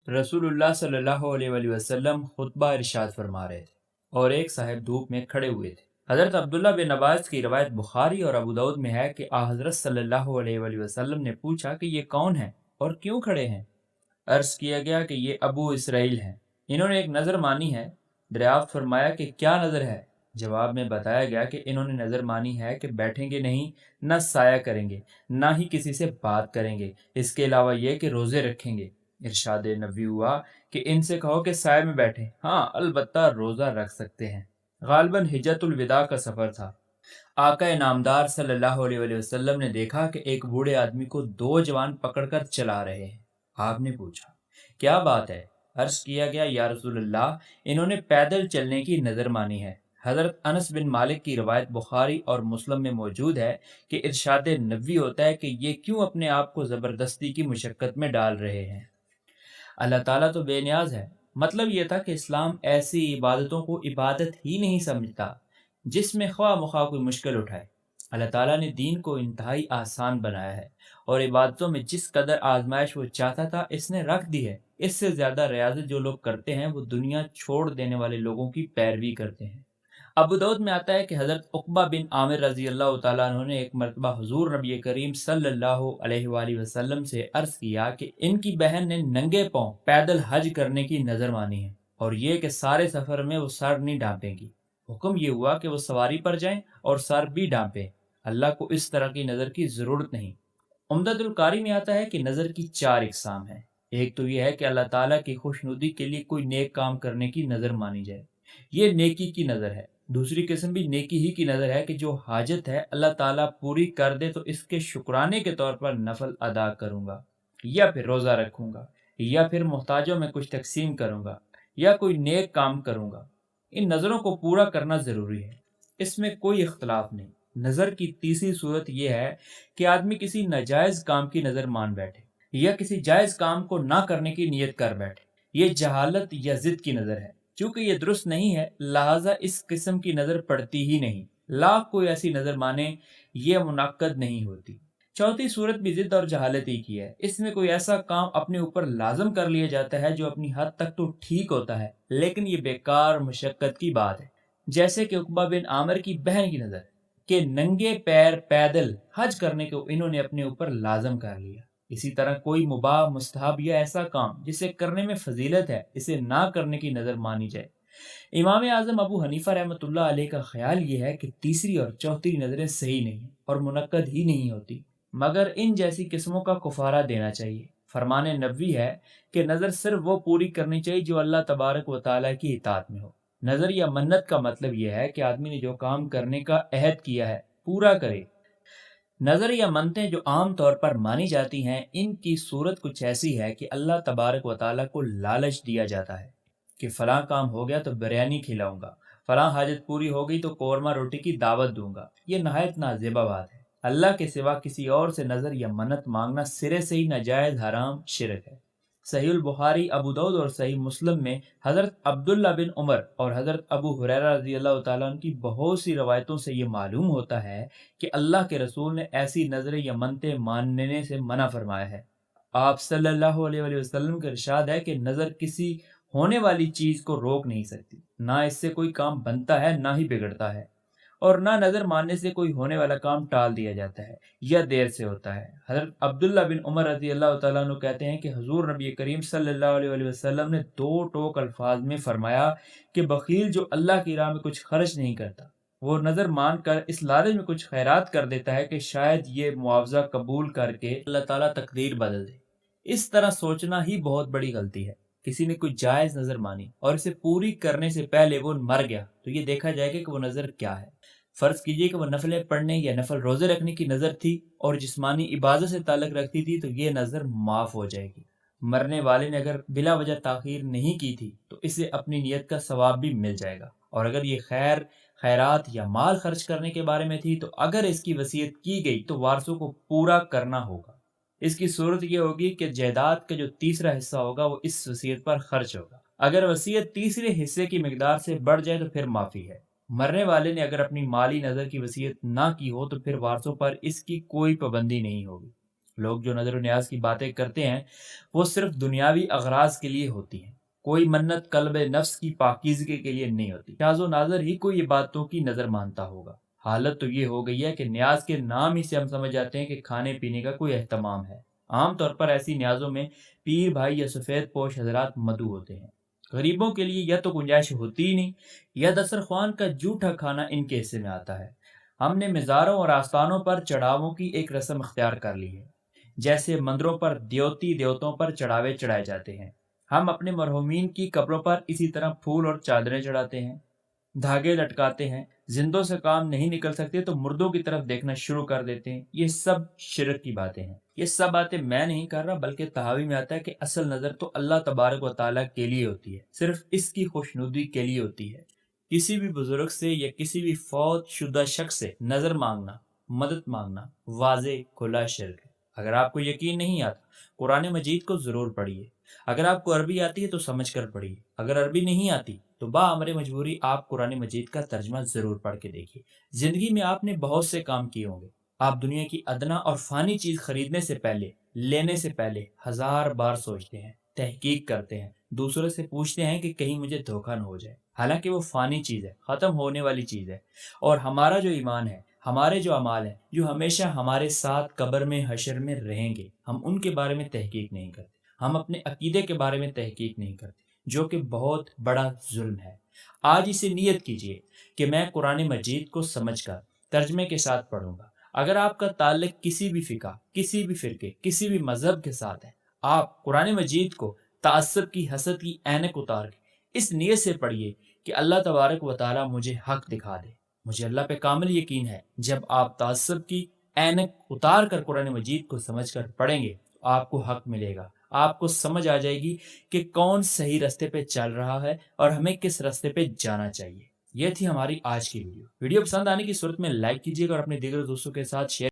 रसूलुल्लाह सल्लल्लाहु अलैहि वसल्लम खुतबा इरशाद फरमा रहे थे और एक साहब धूप में खड़े हुए थे। हज़रत अब्दुल्ला बिन अब्बास की रवायत बुखारी और अबू दाऊद में है कि हज़रत सल्लल्लाहु अलैहि वसल्लम ने पूछा कि ये कौन है और क्यों खड़े हैं। अर्ज किया गया कि ये अबू इसराइल हैं, इन्होंने एक नज़र मानी है। दरियाफ्त फरमाया कि क्या नज़र है। जवाब में बताया गया कि इन्होंने नज़र मानी है कि बैठेंगे नहीं, न साया करेंगे, न ही किसी से बात करेंगे, इसके अलावा ये कि रोज़े रखेंगे। इरशाद नबी हुआ कि इनसे कहो कि साय में बैठे, हाँ अलबत्ता रोज़ा रख सकते हैं। गालबन हिज्जतुल विदा का सफ़र था। आका नामदार सल्लल्लाहु अलैहि वसल्लम ने देखा कि एक बूढ़े आदमी को दो जवान पकड़कर चला रहे हैं। आपने पूछा क्या बात है। अर्ज किया गया या रसूलल्लाह, इन्होंने पैदल चलने की नज़र मानी है। हज़रत अनस बिन मालिक की रवायत बुखारी और मुस्लिम में मौजूद है कि इरशाद नबी होता है कि ये क्यों अपने आप को ज़बरदस्ती की मुशक्क़त में डाल रहे हैं। अल्लाह ताला तो बेनियाज है। मतलब ये था कि इस्लाम ऐसी इबादतों को इबादत ही नहीं समझता जिसमें ख्वाह मुख्वाह कोई मुश्किल उठाए। अल्लाह ताला ने दीन को इंतहाई आसान बनाया है और इबादतों में जिस कदर आजमाइश वो चाहता था इसने रख दी है। इससे ज़्यादा रियाजत जो लोग करते हैं वो दुनिया छोड़ देने वाले लोगों की पैरवी करते हैं। अबू दाऊद में आता है कि हज़रत उक़बा बिन आमिर रज़ी अल्लाह तआला अन्हु ने एक मरतबा हुज़ूर नबी करीम सल्लल्लाहु अलैहि वसल्लम से अर्ज़ किया कि इनकी बहन ने नंगे पाँव पैदल हज करने की नज़र मानी है और ये कि सारे सफ़र में वो सर नहीं ढांपेंगी। हुक्म ये हुआ कि वो सवारी पर जाएं और सर भी ढांपें। अल्लाह को इस तरह की नज़र की ज़रूरत नहीं। उम्दतुल कारी में आता है कि नज़र की चार इकसाम हैं। एक तो यह है कि अल्लाह ताला की खुशनुदी के लिए कोई नेक काम करने की नज़र मानी जाए, ये नेकी की नज़र है। दूसरी किस्म भी नेकी ही की नज़र है कि जो हाजत है अल्लाह ताला पूरी कर दे तो इसके शुक्राने के तौर पर नफल अदा करूँगा, या फिर रोज़ा रखूँगा, या फिर मोहताजों में कुछ तकसीम करूँगा, या कोई नेक काम करूँगा। इन नज़रों को पूरा करना ज़रूरी है, इसमें कोई इख्तलाफ नहीं। नज़र की तीसरी सूरत यह है कि आदमी किसी नाजायज़ काम की नज़र मान बैठे या किसी जायज़ काम को ना करने की नीयत कर बैठे। ये जहालत या ज़िद की नज़र है। चूँकि ये दुरुस्त नहीं है लिहाजा इस किस्म की नज़र पड़ती ही नहीं। लाख कोई ऐसी नज़र माने ये मुनक्कद नहीं होती। चौथी सूरत भी ज़िद और जहालत ही की है। इसमें कोई ऐसा काम अपने ऊपर लाजम कर लिया जाता है जो अपनी हद तक तो ठीक होता है, लेकिन ये बेकार मुशक्कत की बात है। जैसे कि उक़बा बिन आमिर की बहन की नज़र के नंगे पैर पैदल हज करने को इन्होंने अपने ऊपर लाजम कर लिया। इसी तरह कोई मुबाह, मुस्तहब या ऐसा काम जिसे करने में फजीलत है, इसे ना करने की नज़र मानी जाए। इमाम आज़म अबू हनीफा रहमतुल्लाह अलैह का ख्याल ये है कि तीसरी और चौथी नज़रें सही नहीं और मुनक्कद ही नहीं होती, मगर इन जैसी किस्मों का कुफारा देना चाहिए। फरमाने नबवी है कि नज़र सिर्फ वो पूरी करनी चाहिए जो अल्लाह तबारक व तआला की इताअत में हो। नज़र या मन्नत का मतलब यह है कि आदमी ने जो काम करने का अहद किया है पूरा करे। नज़र या मन्नतें जो आम तौर पर मानी जाती हैं, इनकी सूरत कुछ ऐसी है कि अल्लाह तबारक व तआला को लालच दिया जाता है कि फ़लाँ काम हो गया तो बिरयानी खिलाऊंगा, फ़लाँ हाजत पूरी हो गई तो कौरमा रोटी की दावत दूंगा। ये नहायत नाज़ेबा बात है। अल्लाह के सिवा किसी और से नज़र या मन्नत मांगना सिरे से ही नाजायज़, हराम, शिरक है। सहीहुल बुखारी, अबू दाऊद और सही मुस्लिम में हज़रत अब्दुल्ला बिन उमर और हज़रत अबू हुरैरा रज़ी अल्लाह तआला अन्हु की बहुत सी रवायतों से ये मालूम होता है कि अल्लाह के रसूल ने ऐसी नज़रें या मन्नतें मानने से मना फरमाया है। आप सल्लल्लाहु अलैहि वसल्लम का इरशाद है कि नज़र किसी होने वाली चीज़ को रोक नहीं सकती, ना इससे कोई काम बनता है ना ही बिगड़ता है, और ना नज़र मानने से कोई होने वाला काम टाल दिया जाता है या देर से होता है। हज़रत अब्दुल्ला बिन उमर रज़ी अल्लाह तआला अन्हु कहते हैं कि हुज़ूर नबी करीम सल्लल्लाहु अलैहि वसल्लम ने दो टोक अल्फाज में फरमाया कि बख़ील जो अल्लाह की राह में कुछ खर्च नहीं करता, वो नज़र मान कर इस लालच में कुछ खैरात कर देता है कि शायद ये मुआवजा कबूल करके अल्लाह ताला तकदीर बदल दे। इस तरह सोचना ही बहुत बड़ी गलती है। किसी ने कोई जायज़ नज़र मानी और इसे पूरी करने से पहले वो मर गया तो ये देखा जाएगा कि वो नज़र क्या है। फ़र्ज़ कीजिए कि वो नफलें पढ़ने या नफल रोज़े रखने की नज़र थी और जिस्मानी इबादत से ताल्लुक़ रखती थी, तो ये नज़र माफ़ हो जाएगी। मरने वाले ने अगर बिला वजह ताख़ीर नहीं की थी तो इसे अपनी नीयत का सवाब भी मिल जाएगा। और अगर ये खैरात या माल खर्च करने के बारे में थी तो अगर इसकी वसीयत की गई तो वारसों को पूरा करना होगा। इसकी सूरत ये होगी कि जायदाद का जो तीसरा हिस्सा होगा वो इस वसीयत पर खर्च होगा। अगर वसीयत तीसरे हिस्से की मिकदार से बढ़ जाए तो फिर माफ़ी है। मरने वाले ने अगर अपनी माली नज़र की वसीयत ना की हो तो फिर वारसों पर इसकी कोई पाबंदी नहीं होगी। لوگ جو نظر و نیاز کی باتیں کرتے ہیں وہ صرف دنیاوی اغراض کے لیے ہوتی ہیں، کوئی منت قلب نفس کی پاکیزگی کے لیے نہیں ہوتی۔ شاذ و نادر ہی کوئی یہ باتوں کی نظر مانتا ہوگا۔ حالت تو یہ ہو گئی ہے کہ نیاز کے نام ہی سے ہم سمجھ جاتے ہیں کہ کھانے پینے کا کوئی اہتمام ہے۔ عام طور پر ایسی نیازوں میں پیر بھائی یا سفید پوش حضرات مدعو ہوتے ہیں۔ غریبوں کے لیے یا تو گنجائش ہوتی ہی نہیں یا دسترخوان کا جھوٹا کھانا ان کے حصے میں آتا ہے۔ ہم نے مزاروں اور آستانوں پر چڑھاووں کی ایک رسم اختیار کر لی ہے، جیسے مندروں پر دیوتوں پر چڑھاوے چڑھائے جاتے ہیں، ہم اپنے مرحومین کی قبروں پر اسی طرح پھول اور چادریں چڑھاتے ہیں، دھاگے لٹکاتے ہیں۔ زندوں سے کام نہیں نکل سکتے تو مردوں کی طرف دیکھنا شروع کر دیتے ہیں۔ یہ سب شرک کی باتیں ہیں۔ یہ سب باتیں میں نہیں کر رہا، بلکہ تحاوی میں آتا ہے کہ اصل نظر تو اللہ تبارک و تعالیٰ کے لیے ہوتی ہے، صرف اس کی خوشنودی کے لیے ہوتی ہے۔ کسی بھی بزرگ سے یا کسی بھی فوت شدہ شخص سے نظر مانگنا، مدد مانگنا واضح کھلا شرک ہے۔ اگر آپ کو یقین نہیں آتا قرآن مجید کو ضرور پڑھیے۔ اگر آپ کو عربی آتی ہے تو سمجھ کر پڑھیے، اگر عربی نہیں آتی تو بامر مجبوری آپ قرآن مجید کا ترجمہ ضرور پڑھ کے دیکھیے۔ زندگی میں آپ نے بہت سے کام کیے ہوں گے۔ آپ دنیا کی ادنا اور فانی چیز خریدنے سے پہلے، لینے سے پہلے 1000 بار سوچتے ہیں، تحقیق کرتے ہیں، دوسروں سے پوچھتے ہیں کہ کہیں مجھے دھوکہ نہ ہو جائے، حالانکہ وہ فانی چیز ہے، ختم ہونے والی چیز ہے۔ اور ہمارا جو ایمان ہے، ہمارے جو اعمال ہیں، جو ہمیشہ ہمارے ساتھ قبر میں حشر میں رہیں گے، ہم ان کے بارے میں تحقیق نہیں کرتے، ہم اپنے عقیدے کے بارے میں تحقیق نہیں کرتے، جو کہ بہت بڑا ظلم ہے۔ آج اسے نیت کیجئے کہ میں قرآن مجید کو سمجھ کر ترجمے کے ساتھ پڑھوں گا۔ اگر آپ کا تعلق کسی بھی فقہ، کسی بھی فرقے، کسی بھی مذہب کے ساتھ ہے، آپ قرآن مجید کو تعصب کی، حسد کی اینک اتار کے اس نیت سے پڑھیے کہ اللہ تبارک و تعالیٰ مجھے حق دکھا دے۔ مجھے اللہ پہ کامل یقین ہے جب آپ تعصب کی اینک اتار کر قرآن مجید کو سمجھ کر پڑھیں گے تو آپ کو حق ملے گا، آپ کو سمجھ آ جائے گی کہ کون صحیح راستے پہ چل رہا ہے اور ہمیں کس راستے پہ جانا چاہیے۔ یہ تھی ہماری آج کی ویڈیو پسند آنے کی صورت میں لائک کیجیے گا اور اپنے دیگر دوستوں کے ساتھ شیئر